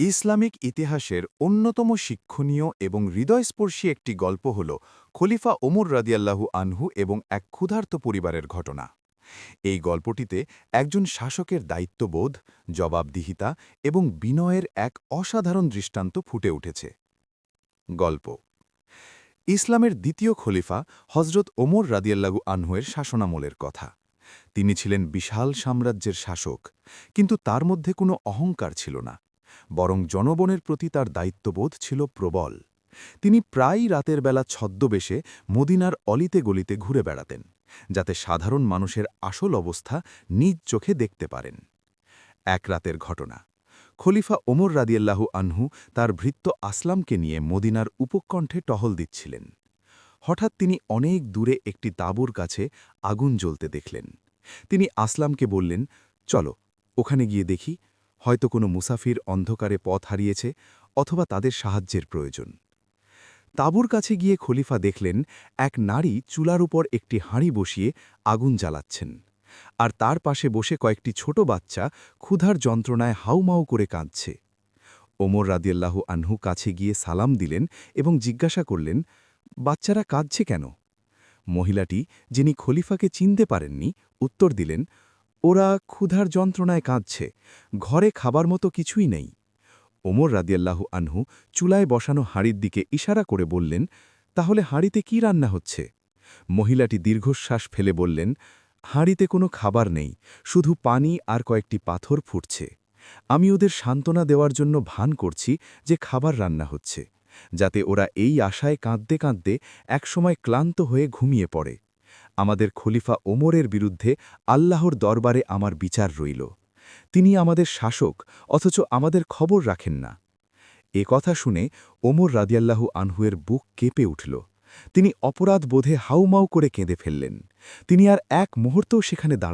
Islamic ইতিহাসের অন্যতম শিক্ষণীয় এবং হৃদয়স্পর্শী একটি গল্প হল খলিফা ওমর রাদিয়াল্লাহু আনহু এবং এক ক্ষুধার্ত পরিবারের ঘটনা। এই গল্পটিতে একজন শাসকের দায়িত্ববোধ, জবাবদিহিতা এবং বিনয়ের এক অসাধারণ দৃষ্টান্ত ফুটে উঠেছে। গল্প ইসলামের দ্বিতীয় খলিফা হজরত ওমর রাদিয়াল্লাহু আনহুয়ের শাসনামলের কথা। তিনি ছিলেন বিশাল সাম্রাজ্যের শাসক, কিন্তু তার মধ্যে কোনো অহংকার ছিল না, বরং জনগণের প্রতি তার দায়িত্ববোধ ছিল প্রবল। তিনি প্রায়ই রাতের বেলা ছদ্মবেশে মদিনার অলিতে গলিতে ঘুরে বেড়াতেন, যাতে সাধারণ মানুষের আসল অবস্থা নিজ চোখে দেখতে পারেন। এক রাতের ঘটনা, খলিফা ওমর রাদিয়াল্লাহু আনহু তার ভৃত্য আসলামকে নিয়ে মদিনার উপকণ্ঠে টহল দিচ্ছিলেন। হঠাৎ তিনি অনেক দূরে একটি তাঁবুর কাছে আগুন জ্বলতে দেখলেন। তিনি আসলামকে বললেন, চলো ওখানে গিয়ে দেখি, হয়তো কোনো মুসাফির অন্ধকারে পথ হারিয়েছে অথবা তাদের সাহায্যের প্রয়োজন। তাঁবুর কাছে গিয়ে খলিফা দেখলেন এক নারী চুলার উপর একটি হাঁড়ি বসিয়ে আগুন জ্বালাচ্ছেন, আর তার পাশে বসে কয়েকটি ছোট বাচ্চা ক্ষুধার যন্ত্রণায় হাউমাউ করে কাঁদছে। ওমর রাদিয়াল্লাহু আনহু কাছে গিয়ে সালাম দিলেন এবং জিজ্ঞাসা করলেন, বাচ্চারা কাঁদছে কেন? মহিলাটি, যিনি খলিফাকে চিনতে পারেননি, উত্তর দিলেন, ওরা ক্ষুধার যন্ত্রণায় কাঁদছে, ঘরে খাবার মতো কিছুই নেই। ওমর রাদিয়াল্লাহু আনহু চুলায় বসানো হাঁড়ির দিকে ইশারা করে বললেন, তাহলে হাঁড়িতে কি রান্না হচ্ছে? মহিলাটি দীর্ঘশ্বাস ফেলে বললেন, হাঁড়িতে কোনো খাবার নেই, শুধু পানি আর কয়েকটি পাথর ফুটছে। আমি ওদের সান্ত্বনা দেওয়ার জন্য ভান করছি যে খাবার রান্না হচ্ছে, যাতে ওরা এই আশায় কাঁদতে কাঁদতে একসময় ক্লান্ত হয়ে ঘুমিয়ে পড়ে। আমাদের খলিফা ওমরের বিরুদ্ধে আল্লাহর দরবারে আমার বিচার রইল। তিনি আমাদের শাসক, অথচ আমাদের খবর রাখেন না। এ কথা শুনে ওমর রাদিয়াল্লাহু আনহুয়ের বুক কেঁপে উঠল। তিনি অপরাধ বোধে হাউমাউ করে কেঁদে ফেললেন। তিনি আর এক মুহূর্তও সেখানে দাঁড়ালেন